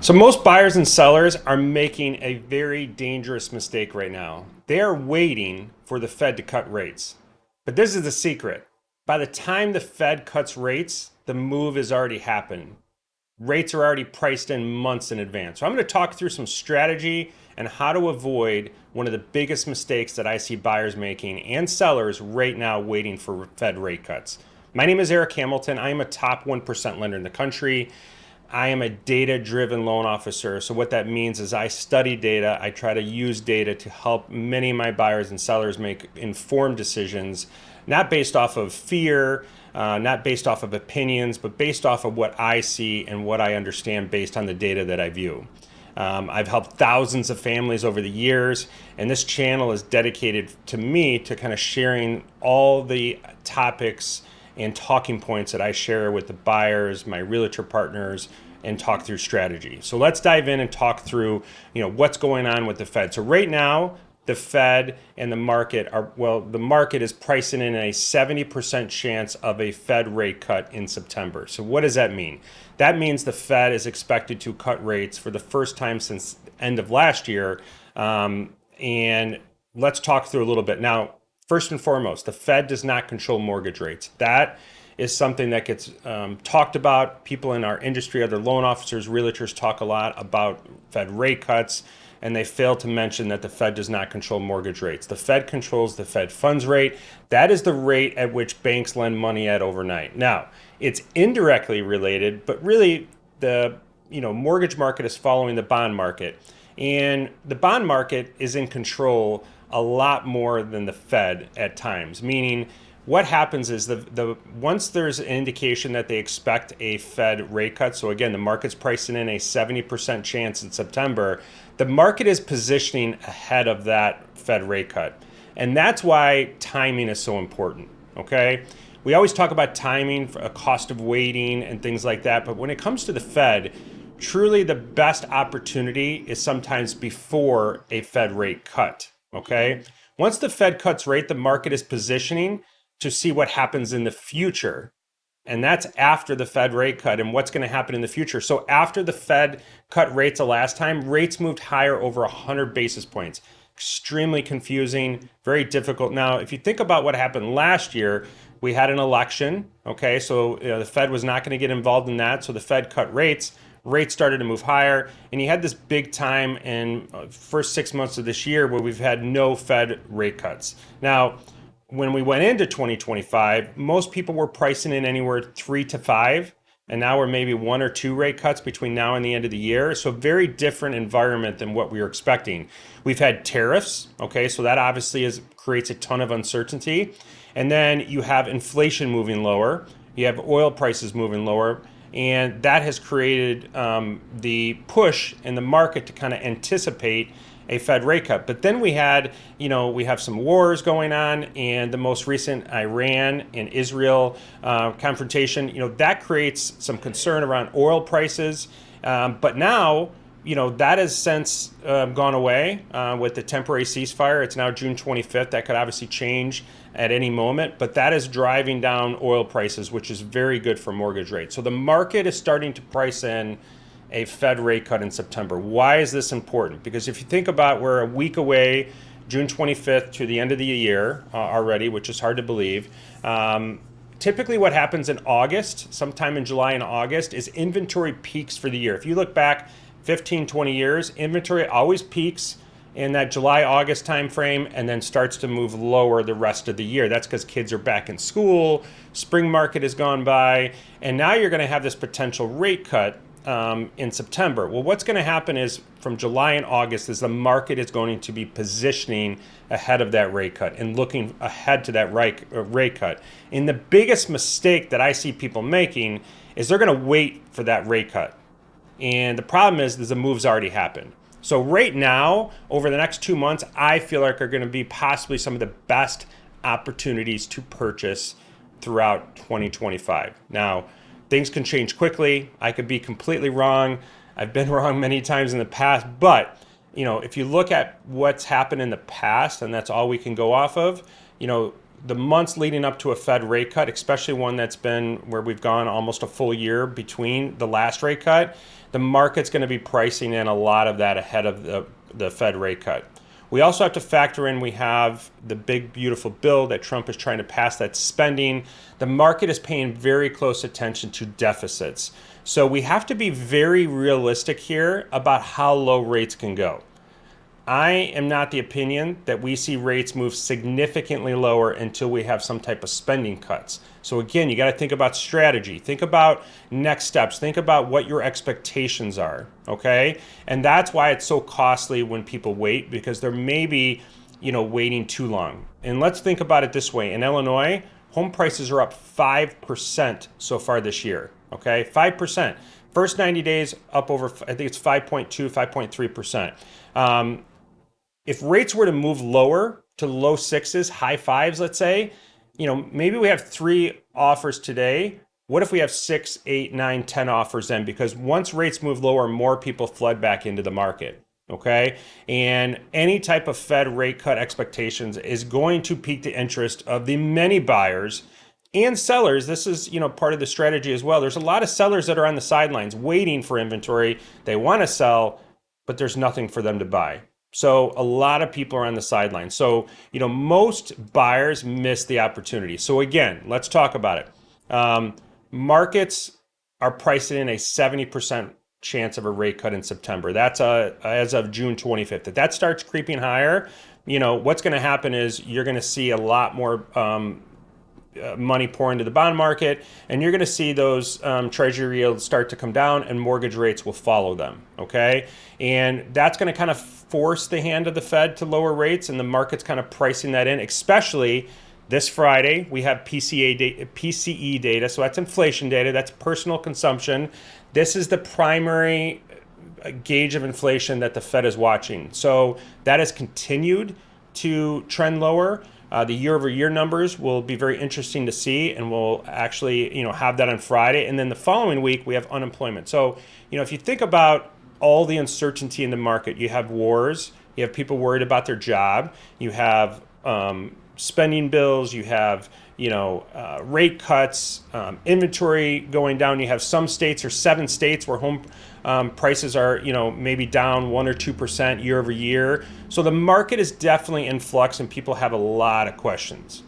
So most buyers and sellers are making a very dangerous mistake right now. They are waiting for the Fed to cut rates. But this is the secret. By the time the Fed cuts rates, the move has already happened. Rates are already priced in months in advance. So I'm going to talk through some strategy and how to avoid one of the biggest mistakes that I see buyers making and sellers right now waiting for Fed rate cuts. My name is Eric Hamilton. I am a top 1% lender in the country. I am a data-driven loan officer. So what that means is I study data. I try to use data to help many of my buyers and sellers make informed decisions, not based off of fear, not based off of opinions, but based off of what I see and what I understand based on the data that I view. I've helped thousands of families over the years, and this channel is dedicated to me to kind of sharing all the topics and talking points that I share with the buyers, my realtor partners, and talk through strategy. So let's dive in and talk through, what's going on with the Fed. So right now, the Fed and the market the market is pricing in a 70% chance of a Fed rate cut in September. So what does that mean? That means the Fed is expected to cut rates for the first time since the end of last year. And let's talk through a little bit. Now, first and foremost, the Fed does not control mortgage rates. That is something that gets talked about. People in our industry, other loan officers, realtors talk a lot about Fed rate cuts, and they fail to mention that the Fed does not control mortgage rates. The Fed controls the Fed funds rate. That is the rate at which banks lend money at overnight. Now, it's indirectly related, but really the mortgage market is following the bond market. And the bond market is in control a lot more than the Fed at times, meaning what happens is once there's an indication that they expect a Fed rate cut, so again, the market's pricing in a 70% chance in September, the market is positioning ahead of that Fed rate cut. And that's why timing is so important, okay? We always talk about timing, for a cost of waiting and things like that, but when it comes to the Fed, truly the best opportunity is sometimes before a Fed rate cut, okay? Once the Fed cuts rate, the market is positioning to see what happens in the future. And that's after the Fed rate cut and what's going to happen in the future. So after the Fed cut rates the last time, rates moved higher over 100 basis points. Extremely confusing, very difficult. Now, if you think about what happened last year, we had an election, okay? So the Fed was not going to get involved in that. So the Fed cut rates. Rates started to move higher, and you had this big time in first 6 months of this year where we've had no Fed rate cuts. Now, when we went into 2025, most people were pricing in anywhere 3 to 5, and now we're maybe 1 or 2 rate cuts between now and the end of the year. So very different environment than what we were expecting. We've had tariffs, okay, so that obviously creates a ton of uncertainty. And then you have inflation moving lower, you have oil prices moving lower, and that has created the push in the market to kind of anticipate a Fed rate cut. But then we have some wars going on, and the most recent Iran and Israel confrontation, that creates some concern around oil prices. But now, that has since gone away with the temporary ceasefire. It's now June 25th. That could obviously change at any moment, but that is driving down oil prices, which is very good for mortgage rates. So the market is starting to price in a Fed rate cut in September. Why is this important? Because if you think about, we're a week away, June 25th to the end of the year already, which is hard to believe. Typically what happens in August, sometime in July and August, is inventory peaks for the year. If you look back 15, 20 years, inventory always peaks in that July, August timeframe, and then starts to move lower the rest of the year. That's because kids are back in school, spring market has gone by, and now you're going to have this potential rate cut in September. Well, what's going to happen is from July and August is the market is going to be positioning ahead of that rate cut and looking ahead to that rate cut. And the biggest mistake that I see people making is they're going to wait for that rate cut. And the problem is the move's already happened. So right now, over the next 2 months, I feel like are going to be possibly some of the best opportunities to purchase throughout 2025. Now, things can change quickly. I could be completely wrong. I've been wrong many times in the past, but if you look at what's happened in the past, and that's all we can go off of, the months leading up to a Fed rate cut, especially one that's been where we've gone almost a full year between the last rate cut, the market's going to be pricing in a lot of that ahead of the Fed rate cut. We also have to factor in we have the big, beautiful bill that Trump is trying to pass that's spending. The market is paying very close attention to deficits. So we have to be very realistic here about how low rates can go. I am not the opinion that we see rates move significantly lower until we have some type of spending cuts. So again, you got to think about strategy. Think about next steps. Think about what your expectations are, okay? And that's why it's so costly when people wait, because they're maybe, waiting too long. And let's think about it this way. In Illinois, home prices are up 5% so far this year, okay? 5%. First 90 days up over, I think it's 5.2, 5.3%. If rates were to move lower to low sixes, high fives, let's say, maybe we have 3 offers today. What if we have 6, 8, 9, 10 offers then? Because once rates move lower, more people flood back into the market. Okay. And any type of Fed rate cut expectations is going to pique the interest of the many buyers and sellers. This is, part of the strategy as well. There's a lot of sellers that are on the sidelines waiting for inventory. They want to sell, but there's nothing for them to buy. So a lot of people are on the sidelines. So, most buyers miss the opportunity. So again, let's talk about it. Markets are pricing in a 70% chance of a rate cut in September. That's as of June 25th. If that starts creeping higher, what's going to happen is you're going to see a lot more money pour into the bond market, and you're going to see those treasury yields start to come down, and mortgage rates will follow them. Okay, and that's going to kind of force the hand of the Fed to lower rates, and the market's kind of pricing that in. Especially this Friday, we have PCE data, so that's inflation data, that's personal consumption. This is the primary gauge of inflation that the Fed is watching. So that has continued to trend lower. The year-over-year numbers will be very interesting to see, and we'll actually, have that on Friday. And then the following week, we have unemployment. So, if you think about all the uncertainty in the market, you have wars, you have people worried about their job, you have spending bills, you have, rate cuts, inventory going down. You have some states or 7 states where home prices are, maybe down 1 or 2% year over year. So the market is definitely in flux, and people have a lot of questions.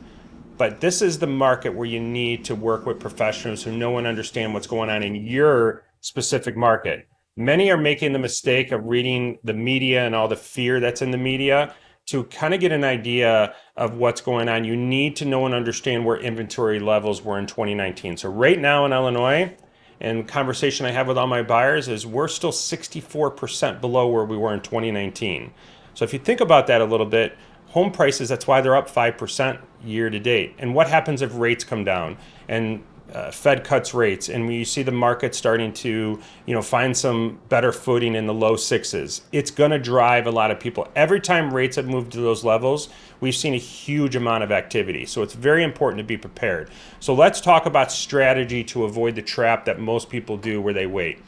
But this is the market where you need to work with professionals who know and understand what's going on in your specific market. Many are making the mistake of reading the media and all the fear that's in the media. To kind of get an idea of what's going on, you need to know and understand where inventory levels were in 2019. So right now in Illinois, and conversation I have with all my buyers is we're still 64% below where we were in 2019. So if you think about that a little bit, home prices, that's why they're up 5% year to date. And what happens if rates come down and Fed cuts rates, and you see the market starting to, find some better footing in the low sixes? It's going to drive a lot of people. Every time rates have moved to those levels, we've seen a huge amount of activity. So it's very important to be prepared. So let's talk about strategy to avoid the trap that most people do where they wait.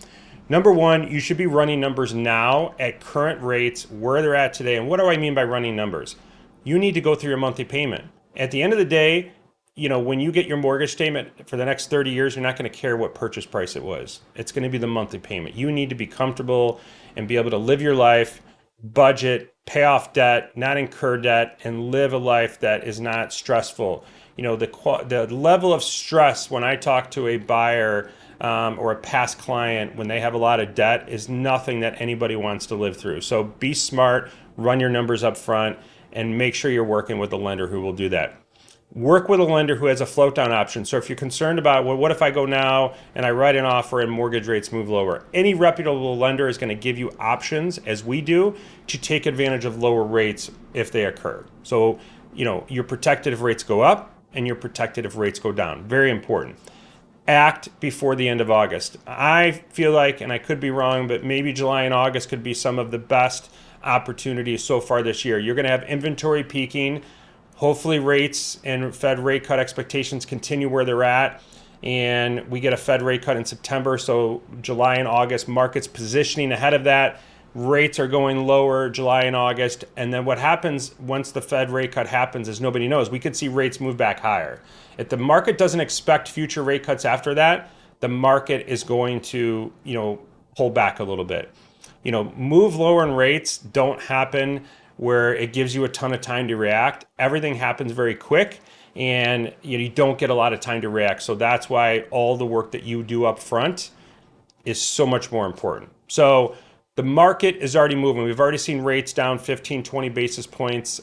Number one, you should be running numbers now at current rates, where they're at today. And what do I mean by running numbers? You need to go through your monthly payment. At the end of the day, when you get your mortgage statement for the next 30 years, you're not going to care what purchase price it was. It's going to be the monthly payment. You need to be comfortable and be able to live your life, budget, pay off debt, not incur debt, and live a life that is not stressful. The level of stress when I talk to a buyer or a past client when they have a lot of debt is nothing that anybody wants to live through. So be smart, run your numbers up front, and make sure you're working with a lender who will do that. Work with a lender who has a float down option. So if you're concerned about, well, what if I go now and I write an offer and mortgage rates move lower? Any reputable lender is going to give you options, as we do, to take advantage of lower rates if they occur. So, you're protected if rates go up, and you're protected if rates go down. Very important. Act before the end of August. I feel like, and I could be wrong, but maybe July and August could be some of the best opportunities so far this year. You're going to have inventory peaking. Hopefully rates and Fed rate cut expectations continue where they're at, and we get a Fed rate cut in September. So July and August, markets positioning ahead of that. Rates are going lower July and August. And then what happens once the Fed rate cut happens is nobody knows. We could see rates move back higher. If the market doesn't expect future rate cuts after that, the market is going to, pull back a little bit. Move lower in rates don't happen where it gives you a ton of time to react. Everything happens very quick, and you don't get a lot of time to react. So that's why all the work that you do up front is so much more important. So the market is already moving. We've already seen rates down 15, 20 basis points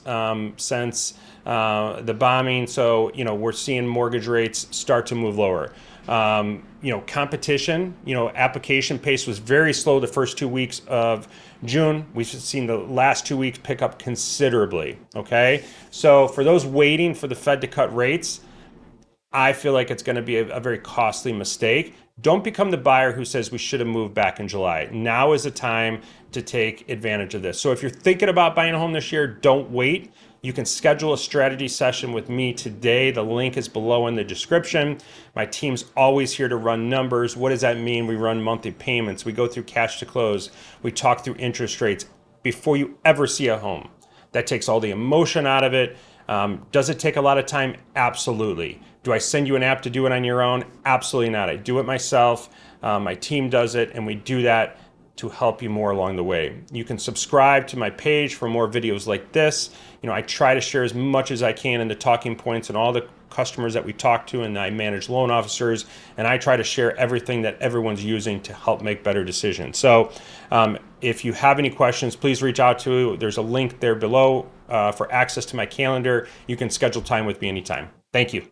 since the bombing. So, we're seeing mortgage rates start to move lower. Competition, application pace was very slow the first 2 weeks of June. We've seen the last 2 weeks pick up considerably. Okay. So for those waiting for the Fed to cut rates, I feel like it's going to be a very costly mistake. Don't become the buyer who says we should have moved back in July. Now is the time to take advantage of this. So if you're thinking about buying a home this year, don't wait. You can schedule a strategy session with me today. The link is below in the description. My team's always here to run numbers. What does that mean? We run monthly payments. We go through cash to close. We talk through interest rates before you ever see a home. That takes all the emotion out of it. Does it take a lot of time? Absolutely. Do I send you an app to do it on your own? Absolutely not. I do it myself. My team does it, and we do that to help you more along the way. You can subscribe to my page for more videos like this. I try to share as much as I can in the talking points and all the customers that we talk to, and I manage loan officers, and I try to share everything that everyone's using to help make better decisions. So if you have any questions, please reach out to. There's a link there below for access to my calendar. You can schedule time with me anytime. Thank you.